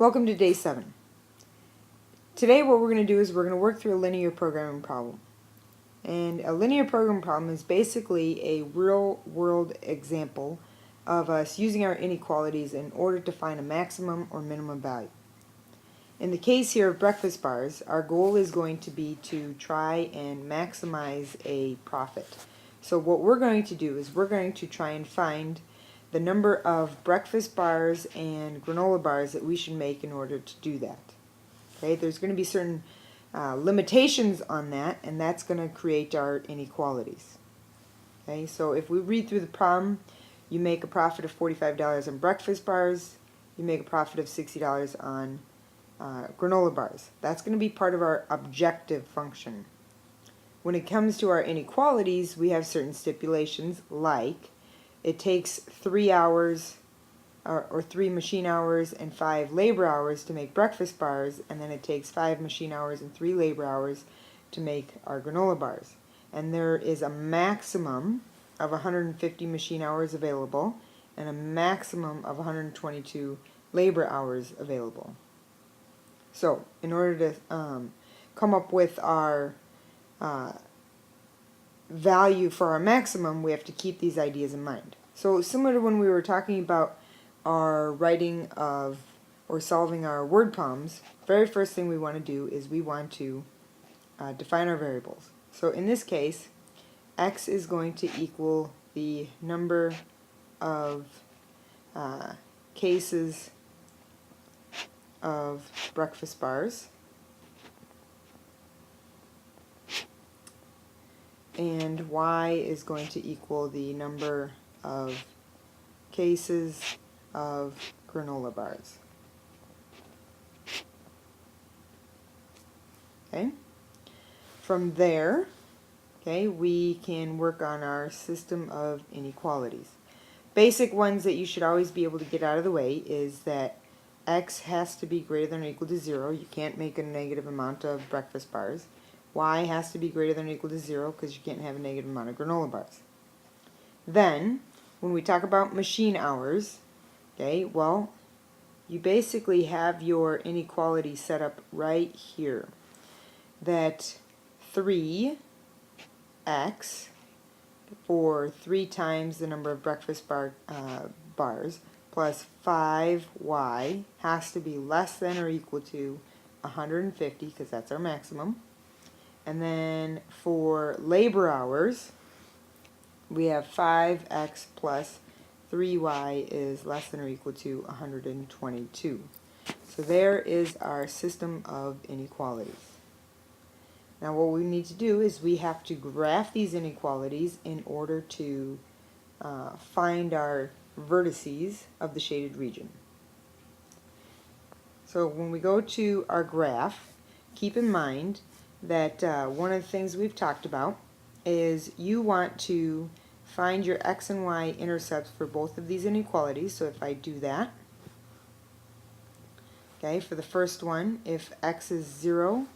Welcome to day 7. Today what we're going to do is we're going to work through a linear programming problem. And a linear programming problem is basically a real-world example of us using our inequalities in order to find a maximum or minimum value. In the case here of breakfast bars, our goal is going to be to try and maximize a profit. So what we're going to do is we're going to try and find the number of breakfast bars and granola bars that we should make in order to do that. Okay, there's going to be certain limitations on that, and that's going to create our inequalities. Okay, so if we read through the problem, you make a profit of $45 on breakfast bars, you make a profit of $60 on granola bars. That's going to be part of our objective function. When it comes to our inequalities, we have certain stipulations, like it takes 3 hours or 3 machine hours and 5 labor hours to make breakfast bars, and then it takes 5 machine hours and 3 labor hours to make our granola bars. And there is a maximum of 150 machine hours available and a maximum of 122 labor hours available. So in order to come up with our value for our maximum, we have to keep these ideas in mind. So similar to when we were talking about our writing of or solving our word problems, very first thing we want to do is we want to define our variables. So in this case, x is going to equal the number of cases of breakfast bars, and y is going to equal the number of cases of granola bars. Okay. From there, okay, we can work on our system of inequalities. Basic ones that you should always be able to get out of the way is that x has to be greater than or equal to 0. You can't make a negative amount of breakfast bars. Y has to be greater than or equal to 0 because you can't have a negative amount of granola bars. Then, when we talk about machine hours, okay, well, you basically have your inequality set up right here. That 3x for 3 times the number of breakfast bars plus 5y has to be less than or equal to 150 because that's our maximum. And then for labor hours, we have 5x plus 3y is less than or equal to 122. So there is our system of inequalities. Now what we need to do is we have to graph these inequalities in order to find our vertices of the shaded region. So when we go to our graph, keep in mind that one of the things we've talked about is you want to find your x and y intercepts for both of these inequalities. So if I do that, okay, for the first one, if x is 0,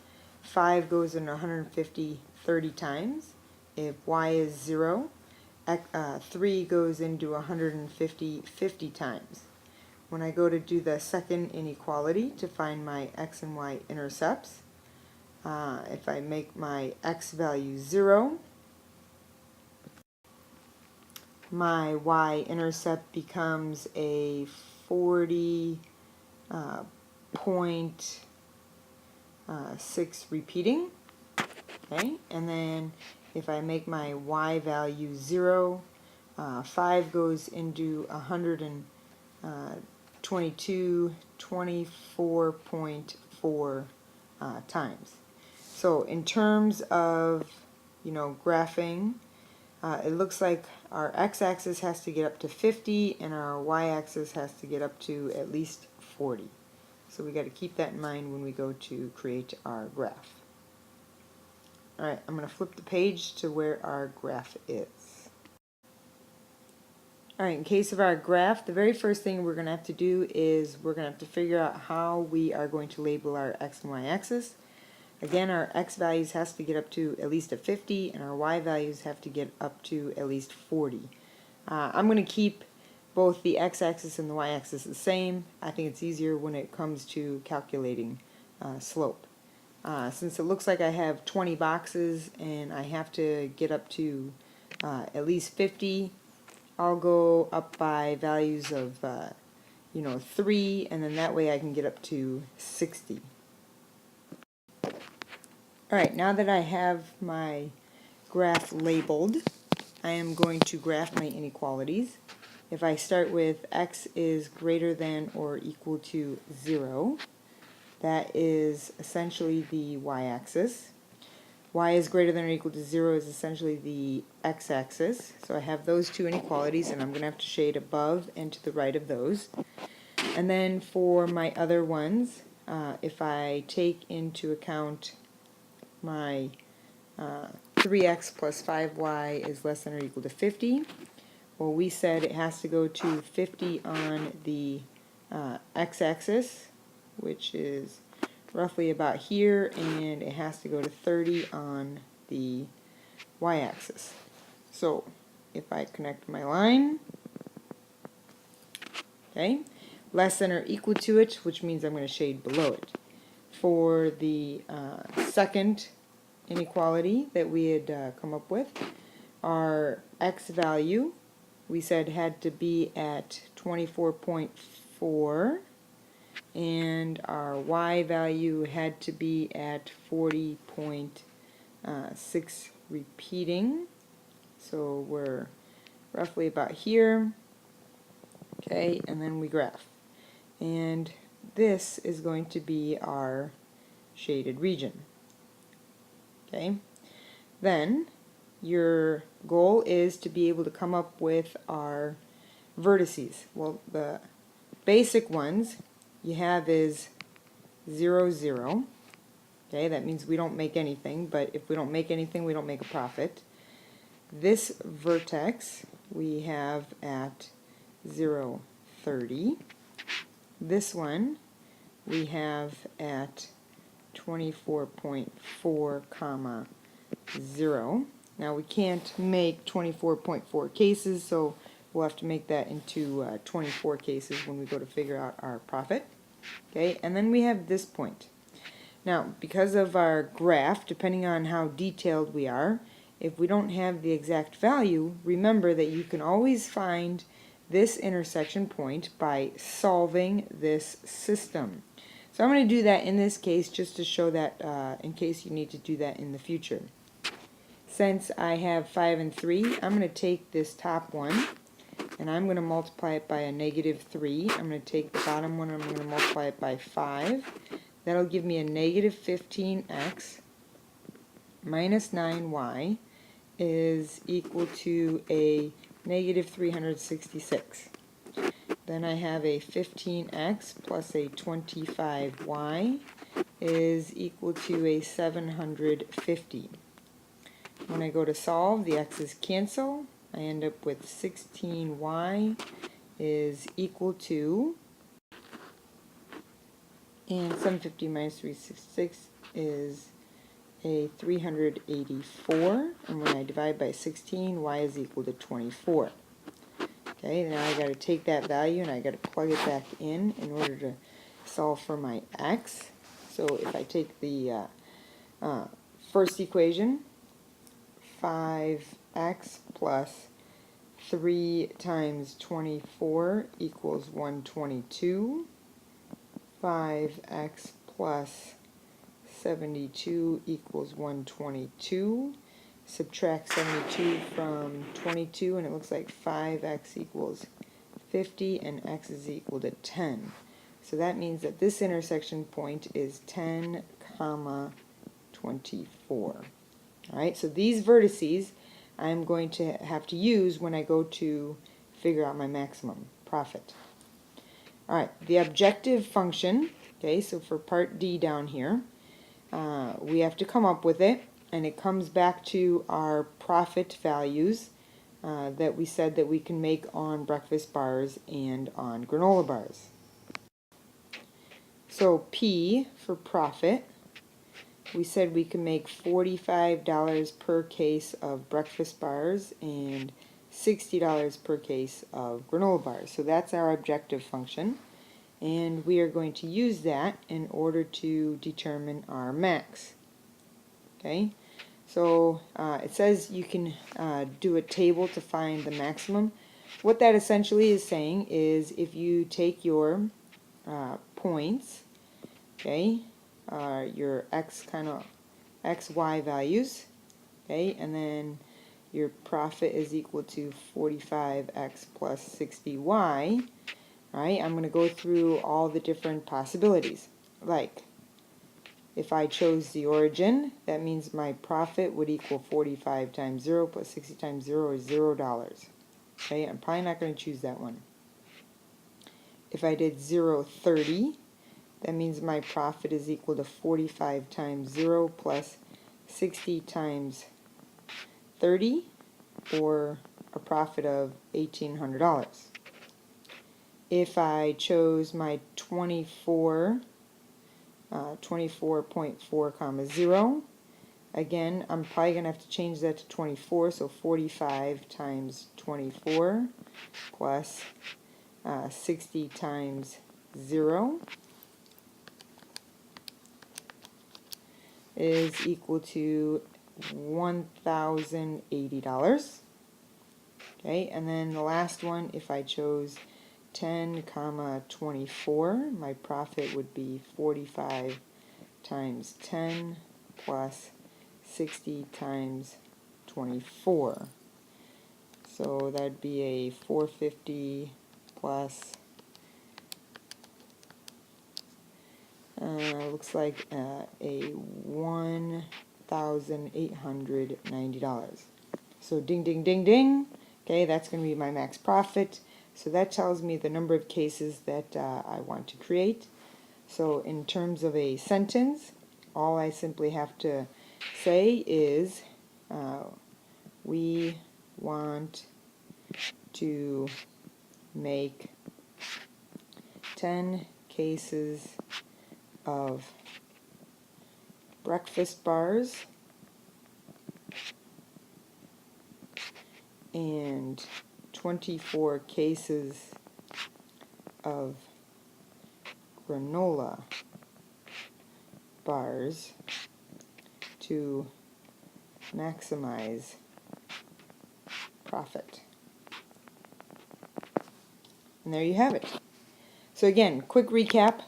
5 goes in 150 30 times. If y is 0, 3 goes into 150 50 times. When I go to do the second inequality to find my x and y intercepts, if I make my x value 0, my y-intercept becomes a 40.6 repeating. Okay, and then if I make my y value 0, 5 goes into 122, 24.4 times. So in terms of, graphing, it looks like our x-axis has to get up to 50 and our y-axis has to get up to at least 40. So we got to keep that in mind when we go to create our graph. Alright, I'm going to flip the page to where our graph is. Alright, in case of our graph, the very first thing we're going to have to do is we're going to have to figure out how we are going to label our x and y axis. Again, our x values has to get up to at least a 50 and our y values have to get up to at least 40. I'm going to keep both the x-axis and the y-axis the same. I think it's easier when it comes to calculating slope. Since it looks like I have 20 boxes and I have to get up to at least 50, I'll go up by values of 3, and then that way I can get up to 60. Alright, now that I have my graph labeled, I am going to graph my inequalities. If I start with x is greater than or equal to 0, that is essentially the y-axis. Y is greater than or equal to 0 is essentially the x-axis. So I have those two inequalities, and I'm going to have to shade above and to the right of those. And then for my other ones, if I take into account my 3x plus 5y is less than or equal to 50, well, we said it has to go to 50 on the x-axis, which is roughly about here, and it has to go to 30 on the y-axis. So if I connect my line, okay, less than or equal to it, which means I'm going to shade below it. For the second inequality that we had come up with, our x value we said had to be at 24.4, and our y value had to be at 40.6 repeating. So we're roughly about here. Okay, and then we graph. And this is going to be our shaded region. Okay, then your goal is to be able to come up with our vertices. Well, the basic ones you have is 0, 0. Okay, that means we don't make anything, but if we don't make anything, we don't make a profit. This vertex we have at 0, 30. This one we have at 24.4 comma 0. Now we can't make 24.4 cases, so we'll have to make that into 24 cases when we go to figure out our profit. Okay, and then we have this point. Now, because of our graph, depending on how detailed we are, if we don't have the exact value, remember that you can always find this intersection point by solving this system. So I'm going to do that in this case just to show that in case you need to do that in the future. Since I have 5 and 3, I'm going to take this top one and I'm going to multiply it by a negative 3. I'm going to take the bottom one and I'm going to multiply it by 5. That'll give me a negative 15x minus 9y is equal to a negative 366. Then I have a 15x plus a 25y is equal to a 750. When I go to solve, the x's cancel. I end up with 16y is equal to, and 750 minus 366 is a 384, and when I divide by 16, y is equal to 24. Okay, now I got to take that value and I got to plug it back in order to solve for my x. So if I take the first equation, 5x plus 3 times 24 equals 122. 5x plus 72 equals 122. Subtract 72 from 22 and it looks like 5x equals 50 and x is equal to 10. So that means that this intersection point is 10, 24. Alright, so these vertices I'm going to have to use when I go to figure out my maximum profit. Alright, the objective function, okay, so for part D down here, we have to come up with it, and it comes back to our profit values that we said that we can make on breakfast bars and on granola bars. So P for profit, we said we can make $45 per case of breakfast bars and $60 per case of granola bars. So that's our objective function, and we are going to use that in order to determine our max. Okay, so it says you can do a table to find the maximum. What that essentially is saying is if you take your points, okay, your XY values, okay, and then your profit is equal to 45x plus 60y, right? I'm going to go through all the different possibilities. Like, if I chose the origin, that means my profit would equal 45 times 0 plus 60 times 0 is $0. Okay, I'm probably not going to choose that one. If I did 0.30, that means my profit is equal to 45 times 0 plus 60 times 30, or a profit of $1,800. If I chose my 24.4 comma 0, again, I'm probably going to have to change that to 24, so 45 times 24 plus 60 times 0 is equal to $1,080. Okay, and then the last one, if I chose 10 comma 24, my profit would be 45 times 10 plus 60 times 24. So that'd be a 450 plus looks like a $1,890. So ding ding ding ding. Okay, that's going to be my max profit. So that tells me the number of cases that I want to create. So in terms of a sentence, all I simply have to say is we want to make 10 cases of breakfast bars and 24 cases of granola bars to maximize profit. And there you have it. So again, quick recap.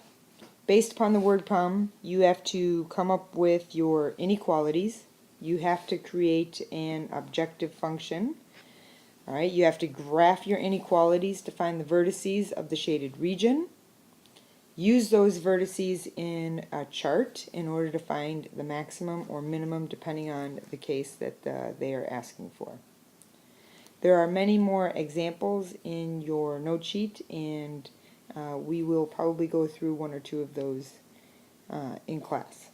Based upon the word problem, you have to come up with your inequalities. You have to create an objective function. All right, you have to graph your inequalities to find the vertices of the shaded region. Use those vertices in a chart in order to find the maximum or minimum depending on the case that they are asking for. There are many more examples in your note sheet, and we will probably go through one or two of those in class.